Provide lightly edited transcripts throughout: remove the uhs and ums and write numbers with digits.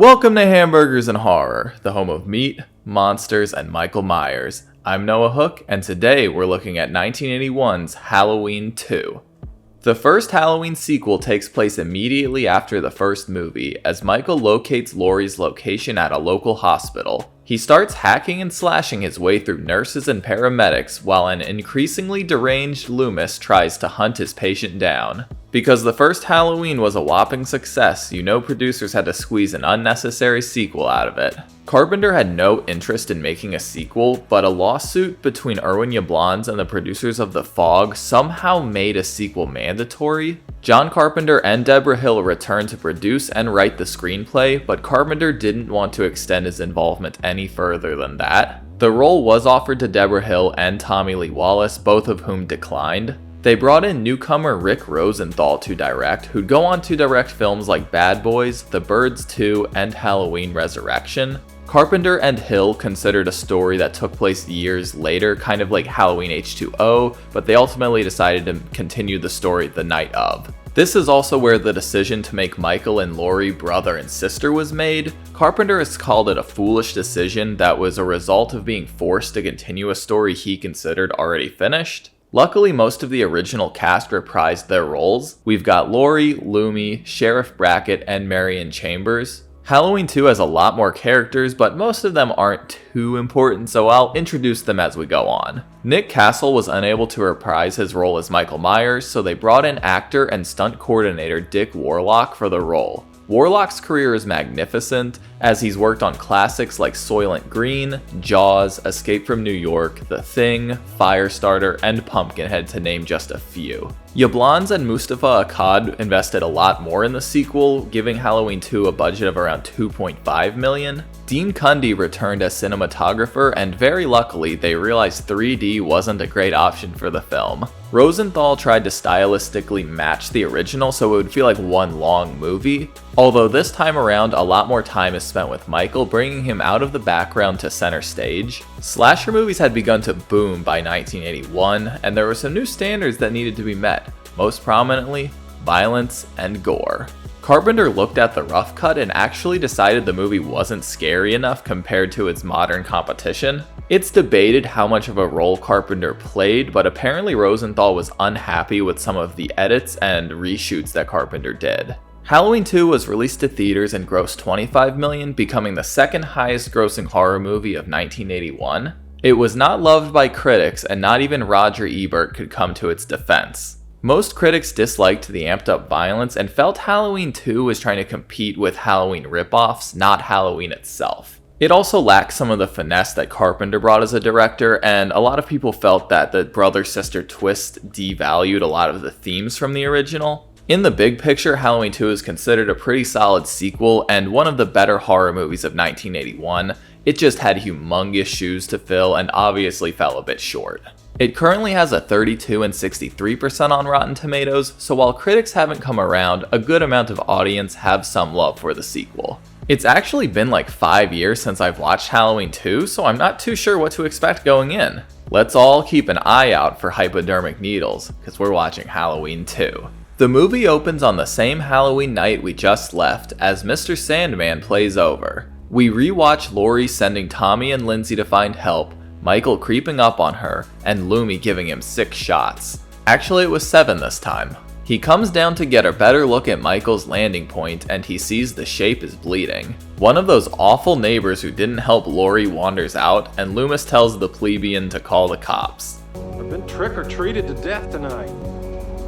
Welcome to Hamburgers and Horror, the home of meat, monsters, and Michael Myers. I'm Noah Hook, and today we're looking at 1981's Halloween 2. The first Halloween sequel takes place immediately after the first movie, as Michael locates Laurie's location at a local hospital. He starts hacking and slashing his way through nurses and paramedics while an increasingly deranged Loomis tries to hunt his patient down. Because the first Halloween was a whopping success, you know producers had to squeeze an unnecessary sequel out of it. Carpenter had no interest in making a sequel, but a lawsuit between Irwin Yablans and the producers of The Fog somehow made a sequel mandatory. John Carpenter and Deborah Hill returned to produce and write the screenplay, but Carpenter didn't want to extend his involvement any further than that. The role was offered to Deborah Hill and Tommy Lee Wallace, both of whom declined. They brought in newcomer Rick Rosenthal to direct, who'd go on to direct films like Bad Boys, The Birds 2, and Halloween Resurrection. Carpenter and Hill considered a story that took place years later, kind of like Halloween H2O, but they ultimately decided to continue the story the night of. This is also where the decision to make Michael and Laurie brother and sister was made. Carpenter has called it a foolish decision that was a result of being forced to continue a story he considered already finished. Luckily, most of the original cast reprised their roles. We've got Laurie, Loomy, Sheriff Brackett, and Marion Chambers. Halloween 2 has a lot more characters, but most of them aren't too important, so I'll introduce them as we go on. Nick Castle was unable to reprise his role as Michael Myers, so they brought in actor and stunt coordinator Dick Warlock for the role. Warlock's career is magnificent, as he's worked on classics like Soylent Green, Jaws, Escape from New York, The Thing, Firestarter, and Pumpkinhead, to name just a few. Yablans and Mustafa Akkad invested a lot more in the sequel, giving Halloween 2 a budget of around $2.5 million. Dean Cundey returned as cinematographer, and very luckily, they realized 3D wasn't a great option for the film. Rosenthal tried to stylistically match the original so it would feel like one long movie, although this time around a lot more time is spent with Michael, bringing him out of the background to center stage. Slasher movies had begun to boom by 1981, and there were some new standards that needed to be met, most prominently, violence and gore. Carpenter looked at the rough cut and actually decided the movie wasn't scary enough compared to its modern competition. It's debated how much of a role Carpenter played, but apparently Rosenthal was unhappy with some of the edits and reshoots that Carpenter did. Halloween 2 was released to theaters and grossed $25 million, becoming the second highest grossing horror movie of 1981. It was not loved by critics, and not even Roger Ebert could come to its defense. Most critics disliked the amped up violence and felt Halloween 2 was trying to compete with Halloween ripoffs, not Halloween itself. It also lacked some of the finesse that Carpenter brought as a director, and a lot of people felt that the brother-sister twist devalued a lot of the themes from the original. In the big picture, Halloween 2 is considered a pretty solid sequel and one of the better horror movies of 1981. It just had humongous shoes to fill and obviously fell a bit short. It currently has a 32 and 63% on Rotten Tomatoes, so while critics haven't come around, a good amount of audience have some love for the sequel. It's actually been like 5 years since I've watched Halloween 2, so I'm not too sure what to expect going in. Let's all keep an eye out for hypodermic needles, because we're watching Halloween 2. The movie opens on the same Halloween night we just left, as Mr. Sandman plays over. We rewatch Laurie sending Tommy and Lindsay to find help, Michael creeping up on her, and Loomy giving him 6 shots. Actually, it was 7 this time. He comes down to get a better look at Michael's landing point, and he sees the shape is bleeding. One of those awful neighbors who didn't help Laurie wanders out, and Loomis tells the plebeian to call the cops. I've been trick-or-treated to death tonight.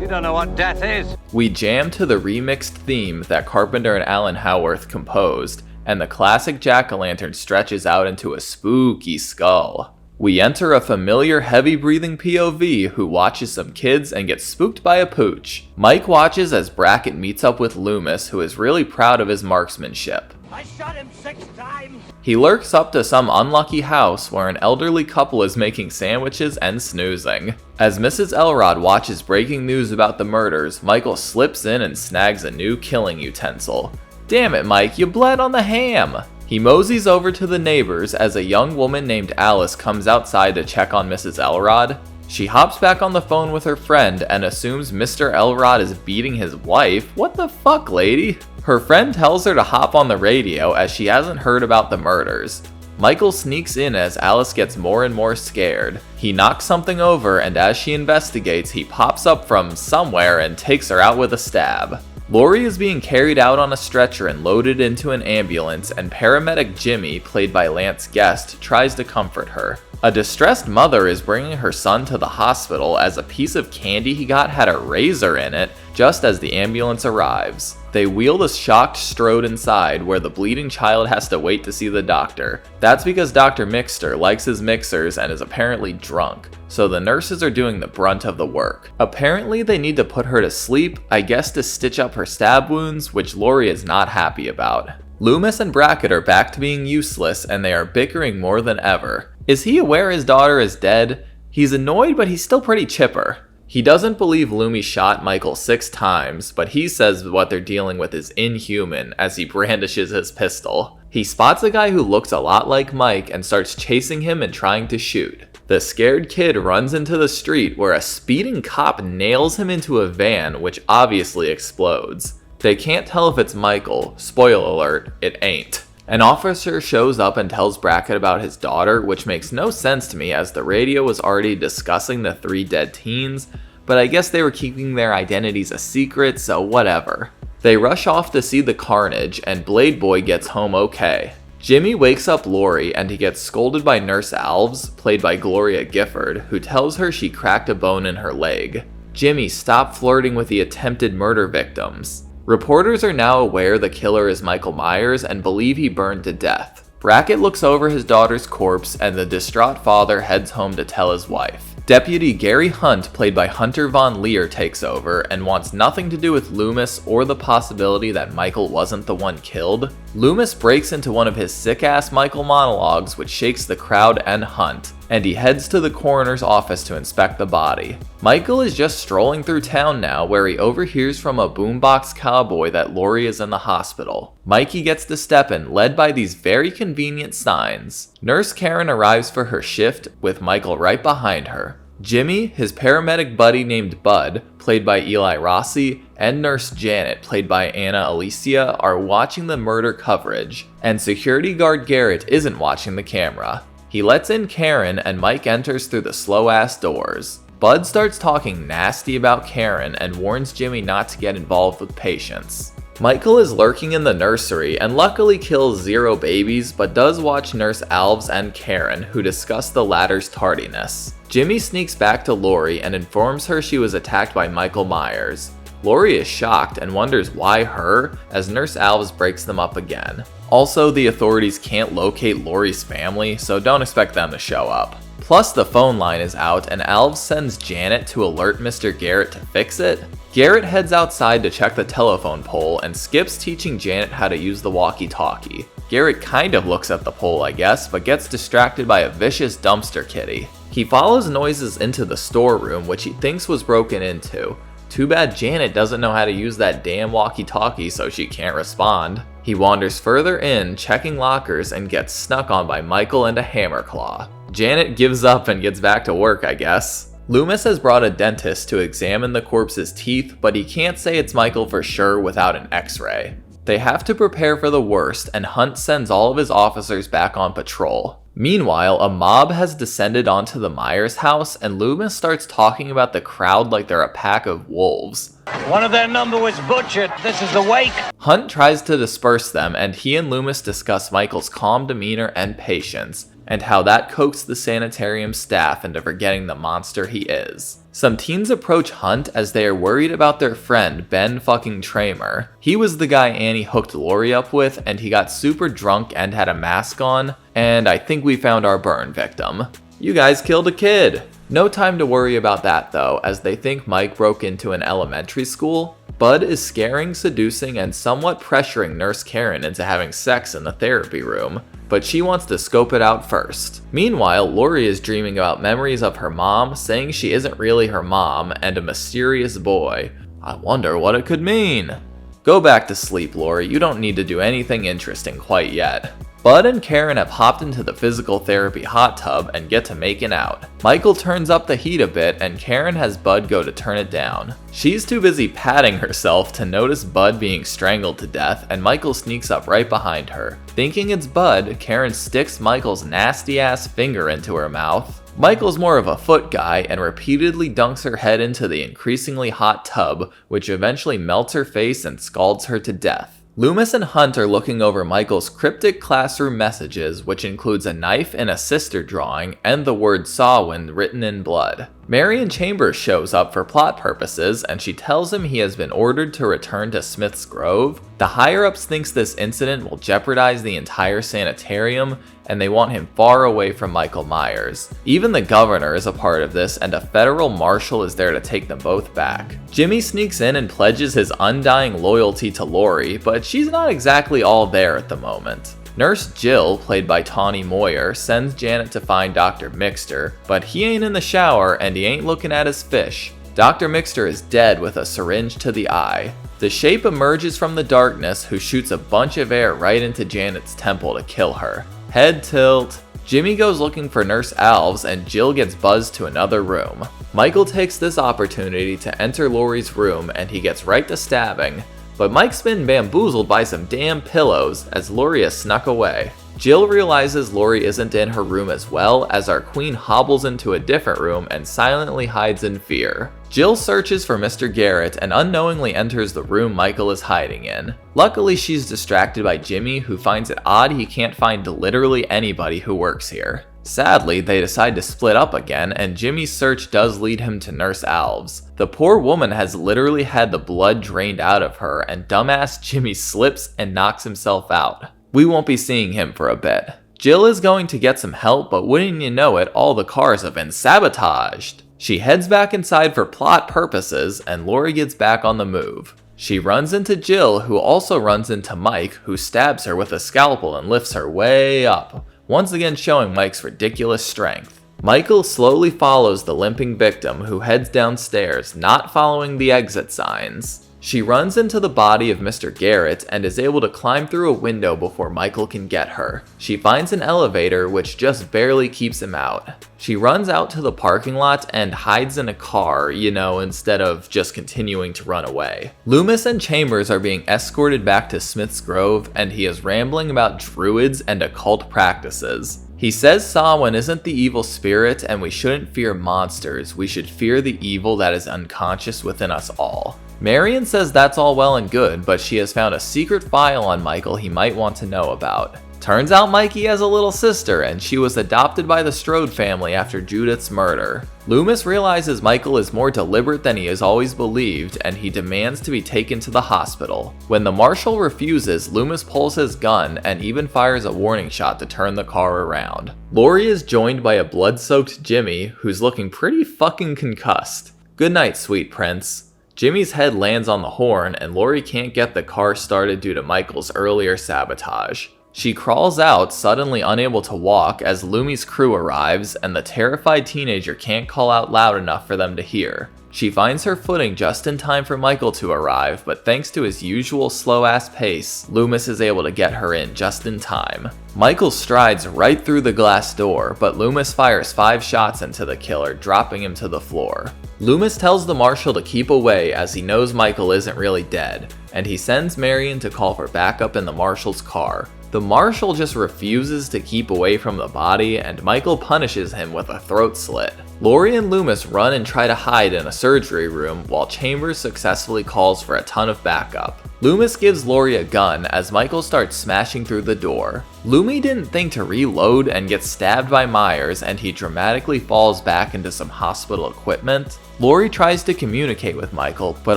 You don't know what death is. We jam to the remixed theme that Carpenter and Alan Howarth composed, and the classic jack-o'-lantern stretches out into a spooky skull. We enter a familiar heavy-breathing POV who watches some kids and gets spooked by a pooch. Mike watches as Brackett meets up with Loomis, who is really proud of his marksmanship. I shot him 6 times. He lurks up to some unlucky house where an elderly couple is making sandwiches and snoozing. As Mrs. Elrod watches breaking news about the murders, Michael slips in and snags a new killing utensil. Damn it, Mike, you bled on the ham! He moseys over to the neighbors as a young woman named Alice comes outside to check on Mrs. Elrod. She hops back on the phone with her friend and assumes Mr. Elrod is beating his wife. What the fuck, lady? Her friend tells her to hop on the radio as she hasn't heard about the murders. Michael sneaks in as Alice gets more and more scared. He knocks something over, and as she investigates, he pops up from somewhere and takes her out with a stab. Laurie is being carried out on a stretcher and loaded into an ambulance, and paramedic Jimmy, played by Lance Guest, tries to comfort her. A distressed mother is bringing her son to the hospital as a piece of candy he got had a razor in it just as the ambulance arrives. They wheel the shocked Strode inside, where the bleeding child has to wait to see the doctor. That's because Dr. Mixter likes his mixers and is apparently drunk, so the nurses are doing the brunt of the work. Apparently they need to put her to sleep, I guess to stitch up her stab wounds, which Laurie is not happy about. Loomis and Brackett are back to being useless, and they are bickering more than ever. Is he aware his daughter is dead? He's annoyed, but he's still pretty chipper. He doesn't believe Loomy shot Michael 6 times, but he says what they're dealing with is inhuman as he brandishes his pistol. He spots a guy who looks a lot like Mike and starts chasing him and trying to shoot. The scared kid runs into the street where a speeding cop nails him into a van, which obviously explodes. They can't tell if it's Michael. Spoiler alert, it ain't. An officer shows up and tells Brackett about his daughter, which makes no sense to me as the radio was already discussing the 3 dead teens, but I guess they were keeping their identities a secret, so whatever. They rush off to see the carnage, and Blade Boy gets home okay. Jimmy wakes up Laurie and he gets scolded by Nurse Alves, played by Gloria Gifford, who tells her she cracked a bone in her leg. Jimmy, stop flirting with the attempted murder victims. Reporters are now aware the killer is Michael Myers and believe he burned to death. Brackett looks over his daughter's corpse and the distraught father heads home to tell his wife. Deputy Gary Hunt, played by Hunter Von Leer, takes over and wants nothing to do with Loomis or the possibility that Michael wasn't the one killed. Loomis breaks into one of his sick-ass Michael monologues, which shakes the crowd and Hunt, and he heads to the coroner's office to inspect the body. Michael is just strolling through town now, where he overhears from a boombox cowboy that Laurie is in the hospital. Mikey gets to step in, led by these very convenient signs. Nurse Karen arrives for her shift, with Michael right behind her. Jimmy, his paramedic buddy named Bud, played by Eli Rossi, and Nurse Janet, played by Anna Alicia, are watching the murder coverage, and security guard Garrett isn't watching the camera. He lets in Karen, and Mike enters through the slow-ass doors. Bud starts talking nasty about Karen and warns Jimmy not to get involved with patients. Michael is lurking in the nursery and luckily kills 0 babies, but does watch Nurse Alves and Karen, who discuss the latter's tardiness. Jimmy sneaks back to Laurie and informs her she was attacked by Michael Myers. Laurie is shocked and wonders why her, as Nurse Alves breaks them up again. Also, the authorities can't locate Laurie's family, so don't expect them to show up. Plus, the phone line is out and Alves sends Janet to alert Mr. Garrett to fix it. Garrett heads outside to check the telephone pole and skips teaching Janet how to use the walkie-talkie. Garrett kind of looks at the pole, I guess, but gets distracted by a vicious dumpster kitty. He follows noises into the storeroom, which he thinks was broken into. Too bad Janet doesn't know how to use that damn walkie-talkie, so she can't respond. He wanders further in, checking lockers, and gets snuck on by Michael and a hammerclaw. Janet gives up and gets back to work, I guess. Loomis has brought a dentist to examine the corpse's teeth, but he can't say it's Michael for sure without an x-ray. They have to prepare for the worst, and Hunt sends all of his officers back on patrol. Meanwhile, a mob has descended onto the Myers house, and Loomis starts talking about the crowd like they're a pack of wolves. One of their number was butchered. This is the wake. Hunt tries to disperse them, and he and Loomis discuss Michael's calm demeanor and patience, and how that coaxed the sanitarium staff into forgetting the monster he is. Some teens approach Hunt as they are worried about their friend, Ben fucking Tramer. He was the guy Annie hooked Laurie up with, and he got super drunk and had a mask on, and I think we found our burn victim. You guys killed a kid! No time to worry about that though, as they think Mike broke into an elementary school. Bud is scaring, seducing, and somewhat pressuring Nurse Karen into having sex in the therapy room, but she wants to scope it out first. Meanwhile, Laurie is dreaming about memories of her mom, saying she isn't really her mom, and a mysterious boy. I wonder what it could mean. Go back to sleep, Laurie. You don't need to do anything interesting quite yet. Bud and Karen have hopped into the physical therapy hot tub and get to making out. Michael turns up the heat a bit and Karen has Bud go to turn it down. She's too busy patting herself to notice Bud being strangled to death, and Michael sneaks up right behind her. Thinking it's Bud, Karen sticks Michael's nasty ass finger into her mouth. Michael's more of a foot guy and repeatedly dunks her head into the increasingly hot tub, which eventually melts her face and scalds her to death. Loomis and Hunt are looking over Michael's cryptic classroom messages, which includes a knife and a sister drawing and the word Sawin written in blood. Marion Chambers shows up for plot purposes and she tells him he has been ordered to return to Smith's Grove. The higher-ups thinks this incident will jeopardize the entire sanitarium and they want him far away from Michael Myers. Even the governor is a part of this and a federal marshal is there to take them both back. Jimmy sneaks in and pledges his undying loyalty to Lori, but she's not exactly all there at the moment. Nurse Jill, played by Tawny Moyer, sends Janet to find Dr. Mixter, but he ain't in the shower and he ain't looking at his fish. Dr. Mixter is dead with a syringe to the eye. The Shape emerges from the darkness, who shoots a bunch of air right into Janet's temple to kill her. Head tilt. Jimmy goes looking for Nurse Alves and Jill gets buzzed to another room. Michael takes this opportunity to enter Lori's room and he gets right to stabbing, but Mike's been bamboozled by some damn pillows as Lori has snuck away. Jill realizes Lori isn't in her room as well as our queen hobbles into a different room and silently hides in fear. Jill searches for Mr. Garrett and unknowingly enters the room Michael is hiding in. Luckily, she's distracted by Jimmy, who finds it odd he can't find literally anybody who works here. Sadly, they decide to split up again, and Jimmy's search does lead him to Nurse Alves. The poor woman has literally had the blood drained out of her, and dumbass Jimmy slips and knocks himself out. We won't be seeing him for a bit. Jill is going to get some help, but wouldn't you know it, all the cars have been sabotaged. She heads back inside for plot purposes, and Lori gets back on the move. She runs into Jill, who also runs into Mike, who stabs her with a scalpel and lifts her way up, once again showing Mike's ridiculous strength. Michael slowly follows the limping victim, who heads downstairs, not following the exit signs. She runs into the body of Mr. Garrett and is able to climb through a window before Michael can get her. She finds an elevator which just barely keeps him out. She runs out to the parking lot and hides in a car, instead of just continuing to run away. Loomis and Chambers are being escorted back to Smith's Grove and he is rambling about druids and occult practices. He says Samhain isn't the evil spirit and we shouldn't fear monsters, we should fear the evil that is unconscious within us all. Marion says that's all well and good, but she has found a secret file on Michael he might want to know about. Turns out Mikey has a little sister and she was adopted by the Strode family after Judith's murder. Loomis realizes Michael is more deliberate than he has always believed and he demands to be taken to the hospital. When the marshal refuses, Loomis pulls his gun and even fires a warning shot to turn the car around. Lori is joined by a blood-soaked Jimmy who's looking pretty fucking concussed. Good night, sweet prince. Jimmy's head lands on the horn and Lori can't get the car started due to Michael's earlier sabotage. She crawls out, suddenly unable to walk, as Loomy's crew arrives and the terrified teenager can't call out loud enough for them to hear. She finds her footing just in time for Michael to arrive, but thanks to his usual slow-ass pace, Loomis is able to get her in just in time. Michael strides right through the glass door, but Loomis fires 5 shots into the killer, dropping him to the floor. Loomis tells the marshal to keep away as he knows Michael isn't really dead, and he sends Marion to call for backup in the marshal's car. The marshal just refuses to keep away from the body, and Michael punishes him with a throat slit. Lori and Loomis run and try to hide in a surgery room, while Chambers successfully calls for a ton of backup. Loomis gives Lori a gun as Michael starts smashing through the door. Loomy didn't think to reload and gets stabbed by Myers, and he dramatically falls back into some hospital equipment. Lori tries to communicate with Michael, but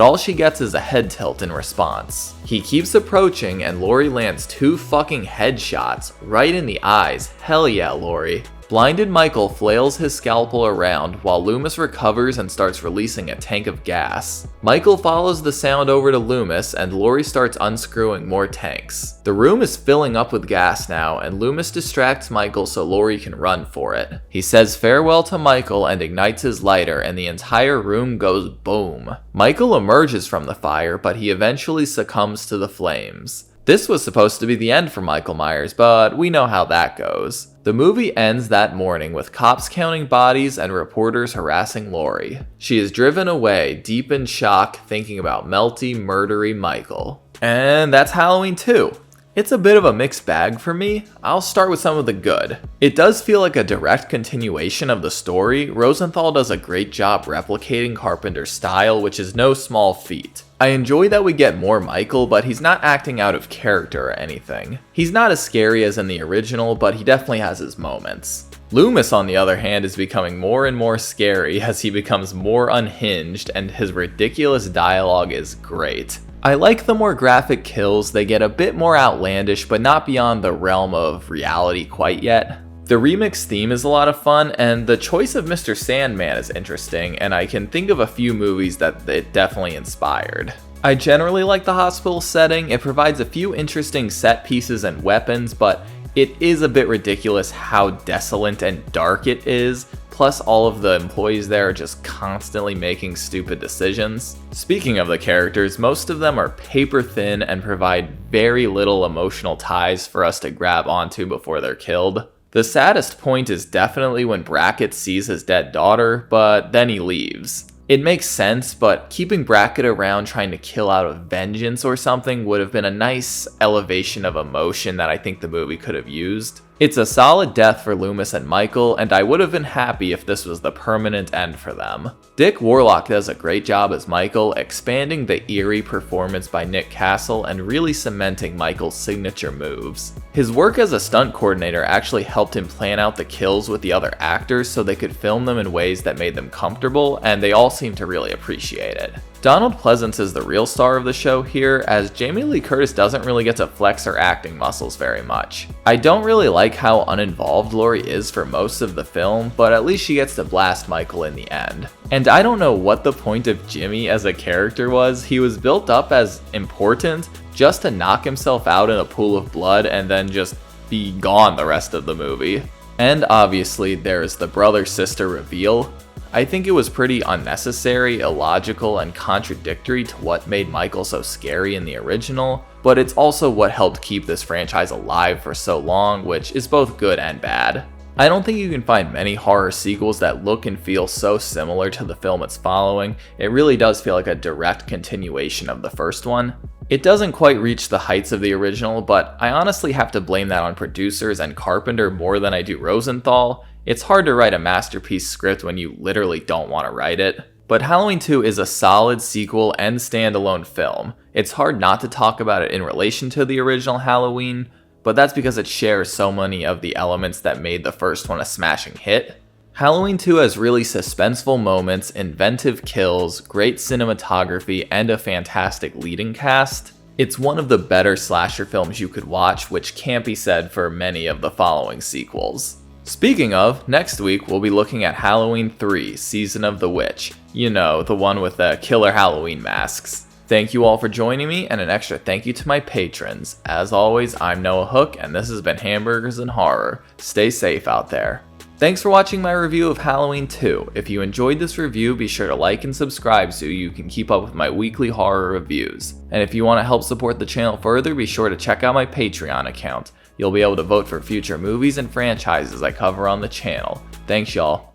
all she gets is a head tilt in response. He keeps approaching and Lori lands 2 fucking headshots right in the eyes. Hell yeah, Lori. Blinded Michael flails his scalpel around while Loomis recovers and starts releasing a tank of gas. Michael follows the sound over to Loomis and Lori starts unscrewing more tanks. The room is filling up with gas now and Loomis distracts Michael so Lori can run for it. He says farewell to Michael and ignites his lighter and the entire room goes boom. Michael emerges from the fire but he eventually succumbs to the flames. This was supposed to be the end for Michael Myers, but we know how that goes. The movie ends that morning with cops counting bodies and reporters harassing Laurie. She is driven away, deep in shock, thinking about melty, murdery Michael. And that's Halloween 2. It's a bit of a mixed bag for me. I'll start with some of the good. It does feel like a direct continuation of the story. Rosenthal does a great job replicating Carpenter's style, which is no small feat. I enjoy that we get more Michael, but he's not acting out of character or anything. He's not as scary as in the original, but he definitely has his moments. Loomis, on the other hand, is becoming more and more scary as he becomes more unhinged, and his ridiculous dialogue is great. I like the more graphic kills. They get a bit more outlandish, but not beyond the realm of reality quite yet. The remix theme is a lot of fun, and the choice of Mr. Sandman is interesting, and I can think of a few movies that it definitely inspired. I generally like the hospital setting. It provides a few interesting set pieces and weapons, but it is a bit ridiculous how desolate and dark it is. Plus, all of the employees there are just constantly making stupid decisions. Speaking of the characters, most of them are paper thin and provide very little emotional ties for us to grab onto before they're killed. The saddest point is definitely when Brackett sees his dead daughter, but then he leaves. It makes sense, but keeping Brackett around trying to kill out of vengeance or something would have been a nice elevation of emotion that I think the movie could have used. It's a solid death for Loomis and Michael, and I would have been happy if this was the permanent end for them. Dick Warlock does a great job as Michael, expanding the eerie performance by Nick Castle and really cementing Michael's signature moves. His work as a stunt coordinator actually helped him plan out the kills with the other actors so they could film them in ways that made them comfortable, and they all seem to really appreciate it. Donald Pleasance is the real star of the show here, as Jamie Lee Curtis doesn't really get to flex her acting muscles very much. I don't really like how uninvolved Laurie is for most of the film, but at least she gets to blast Michael in the end. And I don't know what the point of Jimmy as a character was. He was built up as important just to knock himself out in a pool of blood and then just be gone the rest of the movie. And obviously there's the brother-sister reveal. I think it was pretty unnecessary, illogical, and contradictory to what made Michael so scary in the original, but it's also what helped keep this franchise alive for so long, which is both good and bad. I don't think you can find many horror sequels that look and feel so similar to the film it's following. It really does feel like a direct continuation of the first one. It doesn't quite reach the heights of the original, but I honestly have to blame that on producers and Carpenter more than I do Rosenthal. It's hard to write a masterpiece script when you literally don't want to write it. But Halloween 2 is a solid sequel and standalone film. It's hard not to talk about it in relation to the original Halloween, but that's because it shares so many of the elements that made the first one a smashing hit. Halloween 2 has really suspenseful moments, inventive kills, great cinematography, and a fantastic leading cast. It's one of the better slasher films you could watch, which can't be said for many of the following sequels. Speaking of, next week we'll be looking at Halloween 3, Season of the Witch. You know, the one with the killer Halloween masks. Thank you all for joining me, and an extra thank you to my patrons. As always, I'm Noah Hook, and this has been Hamburgers and Horror. Stay safe out there. Thanks for watching my review of Halloween 2. If you enjoyed this review, be sure to like and subscribe so you can keep up with my weekly horror reviews. And if you want to help support the channel further, be sure to check out my Patreon account. You'll be able to vote for future movies and franchises I cover on the channel. Thanks y'all.